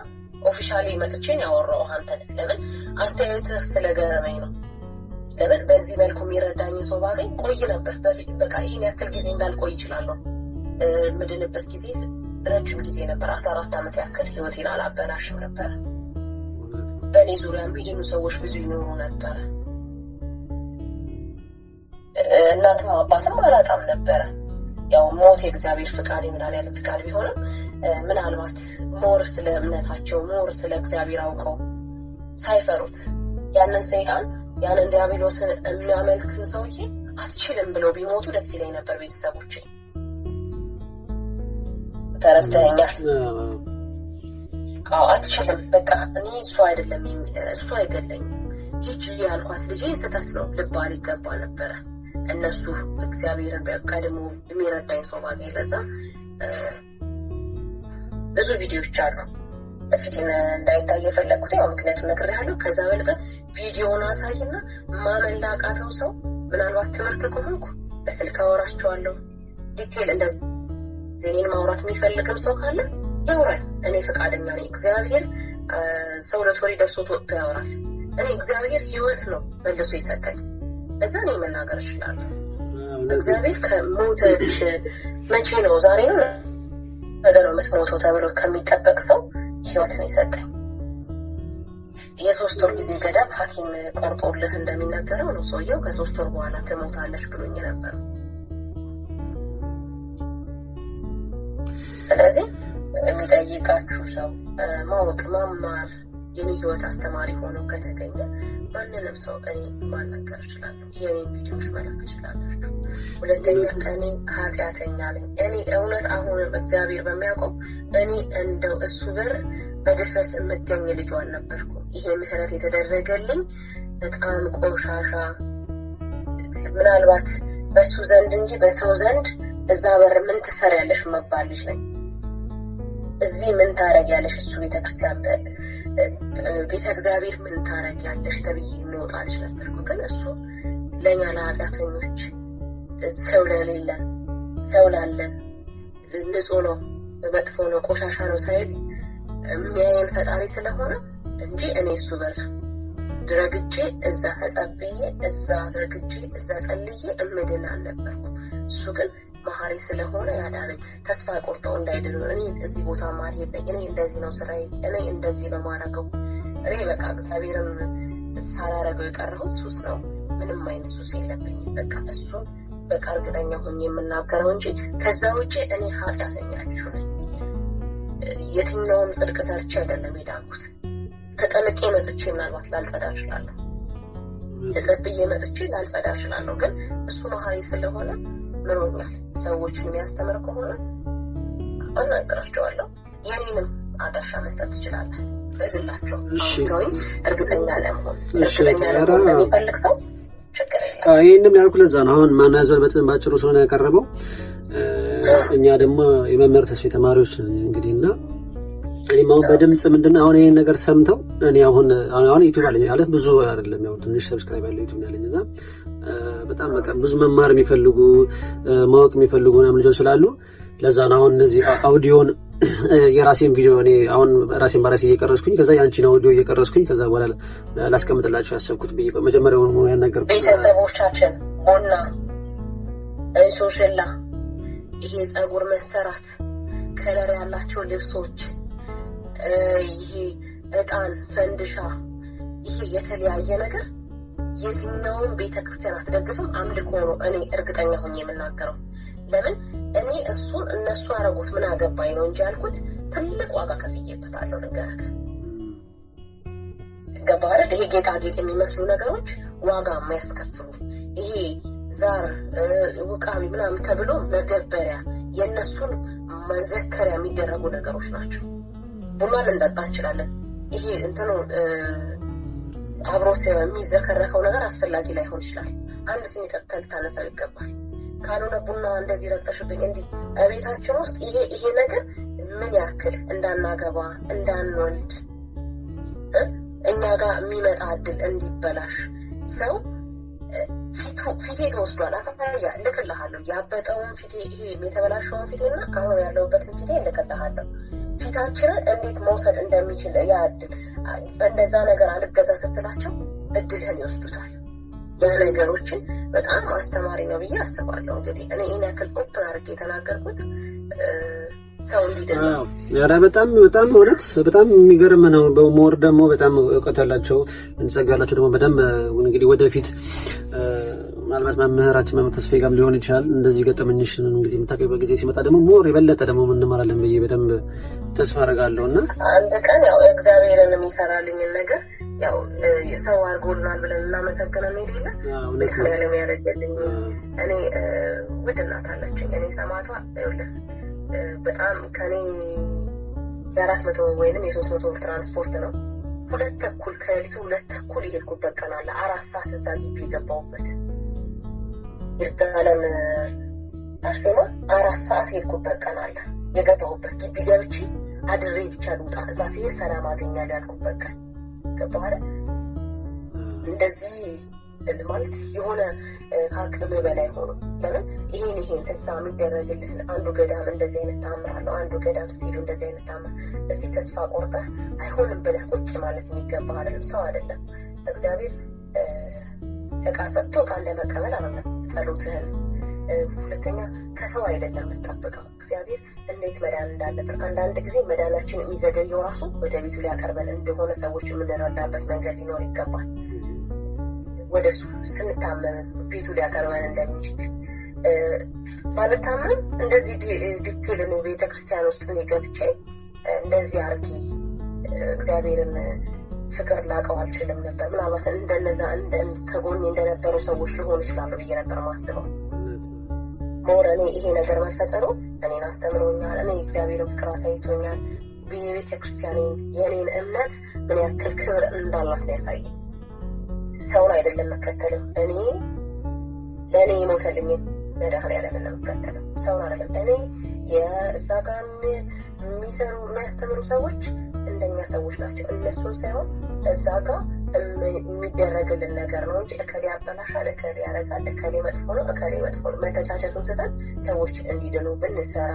ኦፊሻሊ መጥቼን ያወራው አንተን ለምን አስተያየትህ ስለገረመኝ ነው። ለምን በዚህ መልኩ የሚረዳኝ ሰው ባገኝ ቆይ ነበር። በቃ ይሄን ያክል ጊዜ እንዳልቆይ ይችላለሁ። ምድንበት ጊዜ ረጅም ጊዜ ነበር። 14 ዓመት ያክል ህይወቴን አላበላሽም ነበር። በእኔ ዙሪያ የሚድኑ ሰዎች ብዙ ይኖሩ ነበረ። እናትም አባትም አላጣም ነበረ። ያው ሞት የእግዚአብሔር ፍቃድ የመድኃኔዓለም ፍቃድ ቢሆንም ምናልባት ሞር ስለ እምነታቸው ሞር ስለ እግዚአብሔር አውቀው ሳይፈሩት ያንን ሰይጣን ያንን ዲያብሎስን የሚያመልክን ሰውዬ አትችልም ብለው ቢሞቱ ደስ ይለኝ ነበር። ቤተሰቦቼ ተረድተኸኛል? አትችልም በቃ እኔ እሱ አይደለም እሱ አይገለኝም ሂጂ ያልኳት ልጄ ስህተት ነው ልባል ይገባ ነበረ። እነሱ እግዚአብሔርን በቀድሞ የሚረዳኝ ሰው ባገኝ ለዛ ብዙ ቪዲዮዎች አሉ በፊቴን እንዳይታይ የፈለኩት ያው ምክንያቱም ነግሬሃለሁ። ከዛ በለጠ ቪዲዮውን አሳይና ማመን ላቃተው ሰው ምናልባት ትምህርት ከሆንኩ በስልክ አወራቸዋለሁ። ዲቴል እንደዚህ ዜኔን ማውራት የሚፈልግም ሰው ካለ ያውራል። እኔ ፈቃደኛ ነኝ። እግዚአብሔር ሰው ለቶሪ ደርሶት ወጥቶ ያወራል። እኔ እግዚአብሔር ህይወት ነው መልሶ ይሰጠኝ። እዛ ነው መናገር እችላለሁ። እግዚአብሔር ከሞተች መቼ ነው ዛሬ ነው ነገ ነው የምትሞተው ተብሎ ከሚጠበቅ ሰው ህይወት ነው ይሰጠኝ። የ3 ወር ጊዜ ገደብ ሐኪም ቆርጦልህ እንደሚነገረው ነው ሰውየው ከ3 ወር በኋላ ትሞታለች ብሎኝ ነበር። ስለዚህ የሚጠይቃችሁ ሰው ማወቅ ማማር የኔ ህይወት አስተማሪ ሆኖ ከተገኘ ማንንም ሰው እኔ ማናገር እችላለሁ። የኔን ቪዲዮዎች መላክ ትችላላችሁ። ሁለተኛ እኔ ኃጢአተኛ ነኝ። እኔ እውነት አሁንም እግዚአብሔር በሚያውቀው እኔ እንደው እሱ በር በድፍረት የምገኝ ልጅ አልነበርኩም። ይሄ ምህረት የተደረገልኝ በጣም ቆሻሻ ምናልባት በሱ ዘንድ እንጂ በሰው ዘንድ እዛ በር ምን ትሰሪያለሽ መባል ልጅ ነኝ። እዚህ ምን ታረጊያለሽ እሱ ቤተክርስቲያን ቤተ እግዚአብሔር ምን ታረጊያለሽ ተብዬ የሚወጣ ልጅ ነበርኩ። ግን እሱ ለእኛ ለኃጢአተኞች ሰው ለሌለን ሰው ላለን ንጹህ ነው መጥፎ ነው ቆሻሻ ነው ሳይል የሚያየን ፈጣሪ ስለሆነ እንጂ እኔ እሱ በር ድረግጄ እዛ ተጸብዬ እዛ ዘግጄ እዛ ጸልዬ እምድን አልነበርኩ። እሱ ግን መሐሪ ስለሆነ ያዳነኝ። ተስፋ ቆርጠው እንዳይድኑ እኔ እዚህ ቦታ ማልሄድኝ እኔ እንደዚህ ነው ስራዬ እኔ እንደዚህ ነው ማረገው እኔ በቃ እግዚአብሔርን ሳላረገው የቀረሁት ሱስ ነው። ምንም አይነት ሱስ የለብኝም። በቃ እሱን በቃ እርግጠኛ ሆኜ የምናገረው እንጂ ከዛ ውጪ እኔ ኃጢአተኛ ልጅ ነኝ። የትኛውም ጽድቅ ሰርቼ አይደለም የዳንኩት። ተጠምቄ መጥቼ ምናልባት ላልጸዳ እችላለሁ፣ ተጸብዬ መጥቼ ላልጸዳ እችላለሁ። ግን እሱ መሀሪ ስለሆነ ምሮኛል። ሰዎችን የሚያስተምር ከሆነ አናግራቸዋለሁ። የኔንም አዳሻ መስጠት ትችላለህ በግላቸው አውጥተውኝ እርግጠኛ ለመሆን ለሚፈልግ ሰው ችግር የለም። ይህንም ያልኩት ለዛ ነው። አሁን ማናዘር ባጭሩ ስለሆነ ያቀረበው እኛ ደግሞ የመምህር ተስፋዬ ተማሪዎች እንግዲህ እና እኔም አሁን በድምጽ ምንድነው አሁን ይሄን ነገር ሰምተው እኔ አሁን ዩቲዩብ አለኝ ማለት ብዙ አይደለም ያው ትንሽ ሰብስክራይብ ያለው ዩቲዩብ ያለኝና በጣም በቃ ብዙ መማር የሚፈልጉ ማወቅ የሚፈልጉ ምናምን ልጆች ስላሉ ለዛ ነው አሁን እነዚህ አውዲዮን የራሴን ቪዲዮ እኔ አሁን ራሴን በራሴ እየቀረጽኩኝ ከዛ ያንቺን አውዲዮ እየቀረጽኩኝ ከዛ በኋላ ላስቀምጥላችሁ ያሰብኩት ብዬ መጀመሪያው ነው ያናገርኩት። ቤተሰቦቻችን ቡና ሶሸላ ይሄ ጸጉር መሰራት ከለር ያላቸው ልብሶች ይሄ እጣን ፈንድሻ ይሄ የተለያየ ነገር የትኛውን ቤተክርስቲያን አትደግፍም፣ አምልኮ ነው። እኔ እርግጠኛ ሆኜ የምናገረው ለምን እኔ እሱን እነሱ ያረጉት ምን አገባኝ ነው እንጂ ያልኩት ትልቅ ዋጋ ከፍዬበታለሁ። ንገረክ ገባህ አይደል? ይሄ ጌጣጌጥ የሚመስሉ ነገሮች ዋጋ የሚያስከፍሉ ይሄ ዛር ውቃቢ ምናምን ተብሎ መገበሪያ የእነሱን መዘከሪያ የሚደረጉ ነገሮች ናቸው። ቡና ልንጠጣ እንችላለን። ይሄ እንትኑ አብሮት የሚዘከረከው ነገር አስፈላጊ ላይሆን ይችላል። አንድ ስኒ ጠጥተህ ልታነሳው ይገባል። ካልሆነ ቡና እንደዚህ ረግጠሽብኝ እንዲህ ቤታችን ውስጥ ይሄ ነገር ምን ያክል እንዳናገባ እንዳንወልድ እኛ ጋር የሚመጣ እድል እንዲበላሽ ሰው ፊቴ ተወስዷል። አሳያ ልክልሃለሁ። ያበጠውን ፊቴ ይሄ የተበላሸውን ፊቴና አሁን ያለሁበትን ፊቴ ልክልሃለሁ። ፊታችንን እንዴት መውሰድ እንደሚችል ያ እድል በእንደዛ ነገር አልገዛ ስትላቸው እድልህን ይወስዱታል። የነገሮችን በጣም አስተማሪ ነው ብዬ አስባለሁ። እንግዲህ እኔ ይሄን ያክል ኦፕን አድርጌ የተናገርኩት ሰው እንዲደል ነው። ያራ በጣም እውነት በጣም የሚገርም ነው። በሞር ደግሞ በጣም እውቀት ያላቸው እንጸጋላቸው ደግሞ በደንብ እንግዲህ ወደፊት ምናልባት መምህራችን መምህር ተስፋዬ ጋርም ሊሆን ይችላል እንደዚህ ገጠመኝሽን እንግዲህ የምታውቂበት ጊዜ ሲመጣ ደግሞ ሞር የበለጠ ደግሞ እንማራለን ብዬ በደንብ ተስፋ አደርጋለሁና አንድ ቀን ያው እግዚአብሔርን የሚሰራልኝን ነገር ያው ሰው አድርጎልናል ብለን እናመሰግነን ይደለ ለምን ያደረገልኝ እኔ ውድ እናት አለችኝ። እኔ ሰማቷ ይኸውልህ በጣም ከኔ የ400 ወይንም የ300 ብር ትራንስፖርት ነው 2:30 ከሌሊቱ 2:30 የሄድኩበት ቀን አለ። 4 ሰዓት እዛ ግቢ የገባሁበት ይርጋለም አርሴማ 4 ሰዓት የሄድኩበት ቀን አለ። የገባሁበት ግቢ ገብቼ አድሬ ብቻ ልውጣ እዛ ሲሄድ ሰላም አገኛለሁ ያልኩበት ቀን ገባህ አይደል? እንደዚህ ማለት የሆነ ከአቅም በላይ ሆኖ ለምን ይሄን እዛ የሚደረግልህን አንዱ ገዳም እንደዚህ አይነት ታምር አለው፣ አንዱ ገዳም ስትሄዱ እንደዚህ አይነት ታምር እዚህ ተስፋ ቆርጠህ አይሆንም ብለህ ቁጭ ማለት የሚገባ አይደለም። ሰው አይደለም እግዚአብሔር እቃ ሰጥቶ እቃ እንደመቀበል አይደለም ጸሎትህን። ሁለተኛ ከሰው አይደለም የምትጠብቀው እግዚአብሔር እንዴት መዳን እንዳለብን። አንዳንድ ጊዜ መዳናችን የሚዘገየው ራሱ ወደ ቤቱ ሊያቀርበን እንደሆነ ሰዎች የምንረዳበት መንገድ ሊኖር ይገባል። ወደ እሱ ስንታመም ቤቱ ሊያቀርበን እንደሚችል ባልታመም እንደዚህ ዲቴል ነው ቤተክርስቲያን ውስጥ እንዲገብቼ እንደዚህ አርኪ እግዚአብሔርን ፍቅር ላቀው አልችልም ነበር። ምናልባት እንደነዛ ከጎኔ እንደነበሩ ሰዎች ሊሆኑ ይችላሉ ብዬ ነበር ማስበው። ሞር እኔ ይሄ ነገር መፈጠሩ እኔን አስተምሮኛል። እኔ እግዚአብሔርን ፍቅር አሳይቶኛል። ቤተክርስቲያኔን የኔን እምነት ምን ያክል ክብር እንዳላት ነው ያሳየኝ። ሰውን አይደለም መከተለው እኔ ለእኔ የሞተልኝን መድኃኔዓለምን ነው የምከተለው፣ ሰውን አይደለም። እኔ የእዛ ጋር የሚያስተምሩ ሰዎች እንደኛ ሰዎች ናቸው። እነሱን ሳይሆን እዛ ጋር የሚደረግልን ነገር ነው እንጂ እከሌ ያበላሻል፣ እከሌ ያረጋል፣ እከሌ መጥፎ ነው፣ እከሌ መጥፎ ነው። መተቻቸቱን ትተን ሰዎች እንዲድኑ ብንሰራ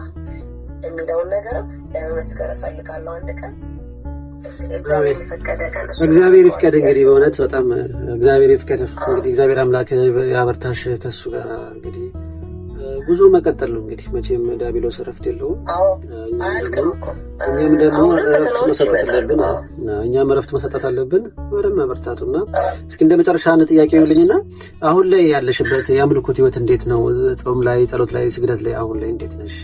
የሚለውን ነገር ለመመስከር እፈልጋለሁ አንድ ቀን። እግዚአብሔር ይፍቀድ እንግዲህ በእውነት በጣም እግዚአብሔር ይፍቀድ። እንግዲህ እግዚአብሔር አምላክ ያበርታሽ። ከሱ ጋር እንግዲህ ጉዞ መቀጠል ነው እንግዲህ መቼም ዲያብሎስ እረፍት የለውም። እኛም ደግሞ እረፍት መሰጠት አለብን። እኛም እረፍት መሰጠት አለብን። በደንብ መበርታቱና እስኪ እንደ መጨረሻ ጥያቄ ይሉኝና አሁን ላይ ያለሽበት የአምልኮት ህይወት እንዴት ነው? ጾም ላይ፣ ጸሎት ላይ፣ ስግደት ላይ አሁን ላይ እንዴት ነሽ?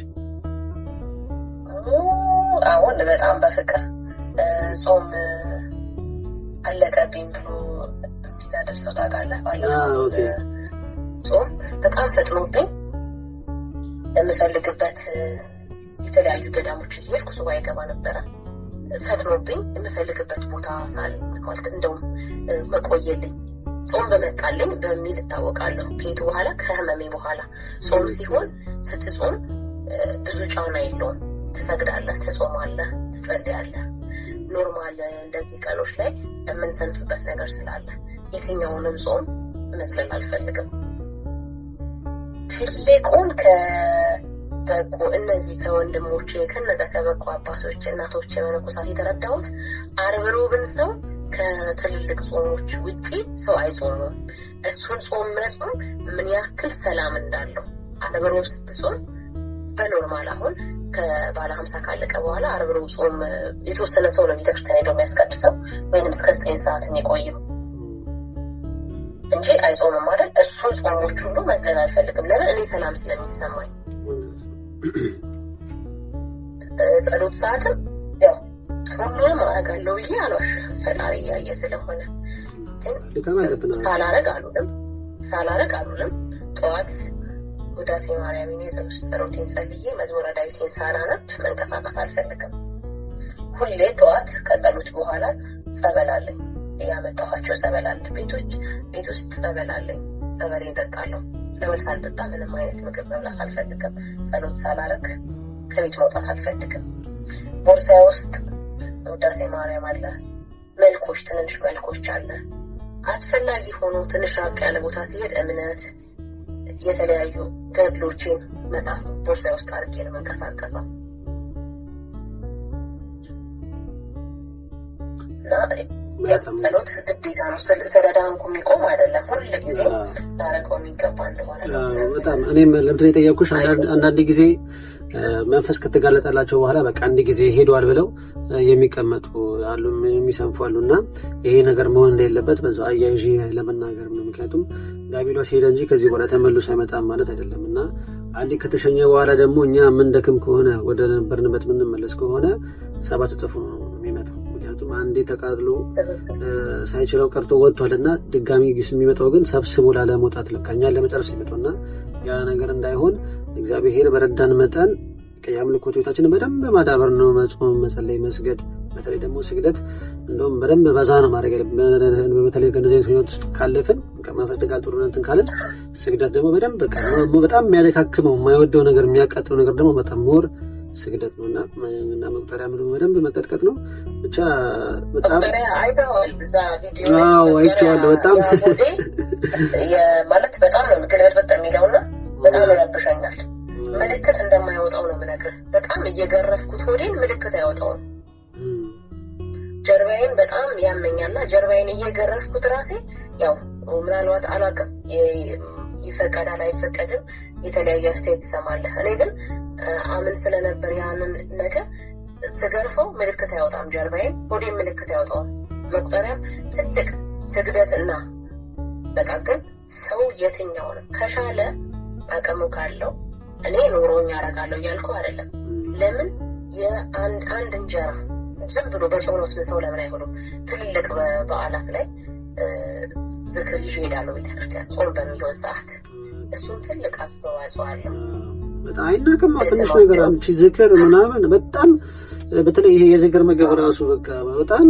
አሁን በጣም በፍቅር ጾም አለቀብኝ ብሎ የሚናደርሰው ታውቃለህ። ባለፈው ጾም በጣም ፈጥኖብኝ የምፈልግበት የተለያዩ ገዳሞች እየሄድኩ ሱባኤ ገባ ነበረ። ፈጥኖብኝ የምፈልግበት ቦታ ሳል ማለት እንደውም መቆየልኝ ጾም በመጣልኝ በሚል እታወቃለሁ። ከሄቱ በኋላ ከህመሜ በኋላ ጾም ሲሆን ስትጾም ብዙ ጫና የለውም። ትሰግዳለህ፣ ትጾማለህ፣ ትጸልያለህ። ኖርማል እንደዚህ ቀኖች ላይ የምንሰንፍበት ነገር ስላለ የትኛውንም ጾም መስለን አልፈልግም። ትልቁን ከበጎ እነዚህ ከወንድሞች ከነዛ ከበጎ አባቶች እናቶች መነኮሳት የተረዳሁት ዓርብ ሮብን ሰው ከትልልቅ ጾሞች ውጪ ሰው አይጾሙም። እሱን ጾም መጾም ምን ያክል ሰላም እንዳለው ዓርብ ሮብ ስትጾም በኖርማል አሁን ከባለ 50 ካለቀ በኋላ ዓርብ ሮብ ጾም የተወሰነ ሰው ነው ቤተክርስቲያን ሄዶ የሚያስቀድሰው ወይንም እስከ 9 ሰዓት የሚቆየው እንጂ አይጾምም አይደል? እሱን ጾሞች ሁሉ መስለን አልፈልግም። ለምን? እኔ ሰላም ስለሚሰማኝ። ጸሎት ሰዓትም ያው ሁሉንም አረጋለሁ ብዬ አልዋሽም፣ ፈጣሪ እያየ ስለሆነ። ግን ሳላረግ አሉንም ጠዋት ውዳሴ ማርያምን ጸሎቴን ጸልዬ መዝሙረ ዳዊቴን ሳላነብ መንቀሳቀስ አልፈልግም። ሁሌ ጠዋት ከጸሎት በኋላ ጸበላለኝ፣ ያመጣኋቸው ጸበላል ቤት ውስጥ ጸበላለኝ፣ ጸበሌን ጠጣለሁ። ጸበል ሳልጠጣ ምንም አይነት ምግብ መብላት አልፈልግም። ጸሎት ሳላረግ ከቤት መውጣት አልፈልግም። ቦርሳዬ ውስጥ ውዳሴ ማርያም አለ፣ መልኮች፣ ትንንሽ መልኮች አለ። አስፈላጊ ሆኖ ትንሽ ራቅ ያለ ቦታ ሲሄድ እምነት የተለያዩ ገድሎችን መጽሐፍ ቦርሳዬ ውስጥ አድርጌ ነው መንቀሳቀሰው እና ጸሎት ግዴታ ነው። ስለዳንኩ የሚቆም አይደለም። ሁሉ ጊዜ ላረገው የሚገባ እንደሆነ ነው። በጣም እኔም ለምንድን ነው የጠየኩሽ? አንዳንድ ጊዜ መንፈስ ከተጋለጠላቸው በኋላ በቃ አንድ ጊዜ ሄዷል ብለው የሚቀመጡ አሉ፣ የሚሰንፉ አሉና ይሄ ነገር መሆን እንደሌለበት በዛው አያይዤ ለመናገር ነው። ምክንያቱም ዲያብሎስ ሄደ እንጂ ከዚህ በኋላ ተመልሶ አይመጣም ማለት አይደለም እና አንዴ ከተሸኘ በኋላ ደግሞ እኛ ምን ደክም ከሆነ ወደ ነበርንበት ምን መለስ ከሆነ 7 እጥፍ ነው የሚመጣው። ምክንያቱም አንዴ ተቃጥሎ ሳይችለው ቀርቶ ወጥቷልና ድጋሚ ግስ የሚመጣው ግን ሰብስቦ ላለመውጣት ለካኛል ለመጨረስ ይመጣውና ያ ነገር እንዳይሆን እግዚአብሔር በረዳን መጠን የአምልኮት ህይወታችንን በደንብ ማዳበር ነው። መጾም፣ መጸለይ፣ መስገድ፣ በተለይ ደግሞ ስግደት እንደውም በደንብ በዛ ነው ማድረግ ያለብን። በተለይ ከነዚህ ህይወት ውስጥ ካለፍን ከመንፈስ ተጋጥሎ እንትን ካለን ስግደት ደግሞ በደንብ በጣም የሚያደካክመው የማይወደው ነገር የሚያቃጥለው ነገር ደግሞ በጣም ሞር ስግደት ነውና መቁጠሪያ ምንም በደንብ መቀጥቀጥ ነው። ብቻ በጣም አይቼዋለሁ። በጣም ማለት በጣም ነው ግልበት በጣም የሚለውና በጣም ይረብሸኛል። ምልክት እንደማይወጣው ነው የምነግርህ። በጣም እየገረፍኩት ሆዴን ምልክት አይወጣውም። ጀርባዬን በጣም ያመኛልና ጀርባዬን እየገረፍኩት ራሴ ያው ምናልባት አላውቅም ይፈቀዳል አይፈቀድም የተለያየ አስተያየት ትሰማለህ። እኔ ግን አምን ስለነበር ያንን ነገር ስገርፈው ምልክት አይወጣም ጀርባዬን፣ ሆዴን ምልክት አይወጣውም። መቁጠሪያም ትልቅ ስግደትና በቃ ግን ሰው የትኛውንም ከሻለ አቅሙ ካለው እኔ ኖሮኝ አደርጋለሁ እያልኩ አይደለም። ለምን የአንድ እንጀራ ዝም ብሎ በጾም ነው ሰው ለምን አይሆንም? ትልልቅ በዓላት ላይ ዝክር ይዤ እሄዳለሁ ቤተክርስቲያን ጾም በሚሆን ሰዓት። እሱም ትልቅ አስተዋጽኦ አለው። በጣም አይናቅም። ትንሽ ነገር አንቺ ዝክር ምናምን በጣም በተለይ ይሄ የዝክር ምግብ ራሱ በቃ በጣም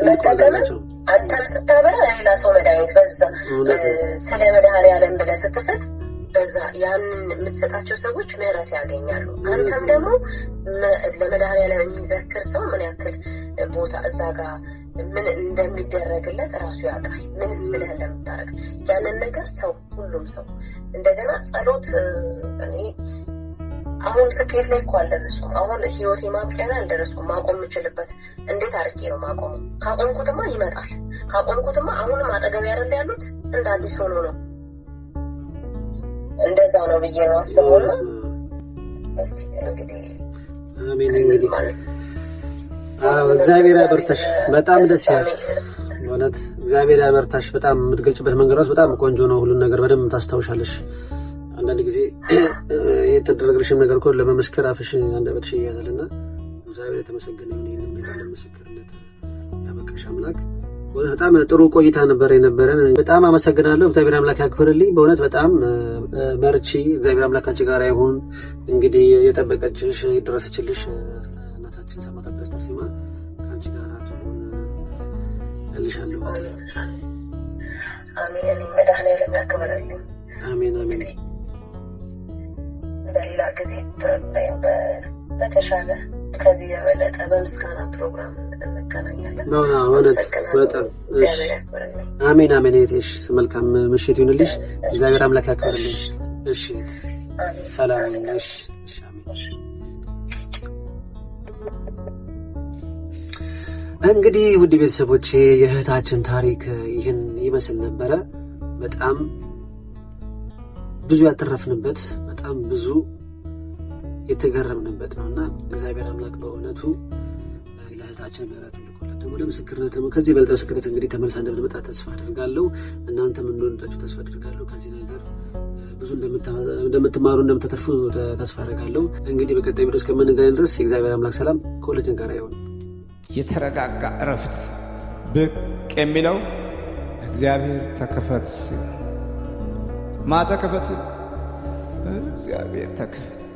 መጠቀም አንተም ስታበላ ሌላ ሰው መድኃኒት በዛ ስለ መድኃኔዓለም ብለህ ስትሰጥ በዛ ያንን የምትሰጣቸው ሰዎች ምህረት ያገኛሉ። አንተም ደግሞ ለመድኃኔዓለም የሚዘክር ሰው ምን ያክል ቦታ እዛ ጋር ምን እንደሚደረግለት ራሱ ያውቃል። ምንስ ብለህ እንደምታረግ ያንን ነገር ሰው ሁሉም ሰው እንደገና ጸሎት እኔ አሁን ስኬት ላይ እኮ አልደረስኩም። አሁን ህይወቴ ማብቂያ ላይ አልደረስኩም። ማቆም የምችልበት እንዴት አድርጌ ነው ማቆመው? ካቆምኩትማ ይመጣል። ካቆምኩትማ አሁንም አጠገብ ያረለ ያሉት እንደ አዲስ ሆኖ ነው። እንደዛ ነው ብዬ ነው አስበውና እስቲ እንግዲህ አሜን። እንግዲህ እግዚአብሔር ያበርታሽ። በጣም ደስ ይላል ማለት እግዚአብሔር ያበርታሽ። በጣም የምትገልጭበት መንገድ በጣም ቆንጆ ነው። ሁሉን ነገር በደንብ ታስታውሻለሽ። አንዳንድ ጊዜ የተደረገልሽም ነገር እኮ ለመመስከር አፍሽ አንደበትሽ ይያዛልና እግዚአብሔር የተመሰገነ ይሁን። ይሄንን ነገር ለምስክርነት ያበቃሽ አምላክ በጣም ጥሩ ቆይታ ነበር የነበረን። በጣም አመሰግናለሁ። እግዚአብሔር አምላክ ያክብርልኝ። በእውነት በጣም በርቺ። እግዚአብሔር አምላክ አንቺ ጋር ይሁን። እንግዲህ የጠበቀችሽ ይድረስልሽ እናታችን ሰማዕቷ ቅድስት አርሴማ ከአንቺ ጋር ትሁን እልሻለሁ። አሜን። መድኃኔዓለም ያክብርልኝ። አሜን አሜን። በሌላ ጊዜ በተሻለ ከዚህ የበለጠ በምስጋና ፕሮግራም እንገናኛለን። በጣም አሜን አሜን። እሺ መልካም ምሽት ይሁንልሽ። እግዚአብሔር አምላክ ያክብርልኝ። እሺ ሰላም ነሽ? እሺ አሜን። እንግዲህ ውድ ቤተሰቦቼ የእህታችን ታሪክ ይህን ይመስል ነበረ። በጣም ብዙ ያተረፍንበት፣ በጣም ብዙ የተገረምንበት ነውና እግዚአብሔር አምላክ በእውነቱ ለእህታችን ምሕረቱን ልኮላት ደግሞ ለምስክርነት ደግሞ ከዚህ በለጠ ምስክርነት እንግዲህ ተመልሳ እንደምትመጣ ተስፋ አደርጋለሁ። እናንተም እንደወደዳችሁ ተስፋ አደርጋለሁ። ከዚህ ነገር ብዙ እንደምትማሩ እንደምትተርፉ ተስፋ አደርጋለሁ። እንግዲህ በቀጣይ ቪዲዮ እስከምንገናኝ ድረስ የእግዚአብሔር አምላክ ሰላም ከሁላችን ጋር ይሁን። የተረጋጋ እረፍት ብቅ የሚለው እግዚአብሔር ተከፈት፣ ተከፈት፣ እግዚአብሔር ተከፈት።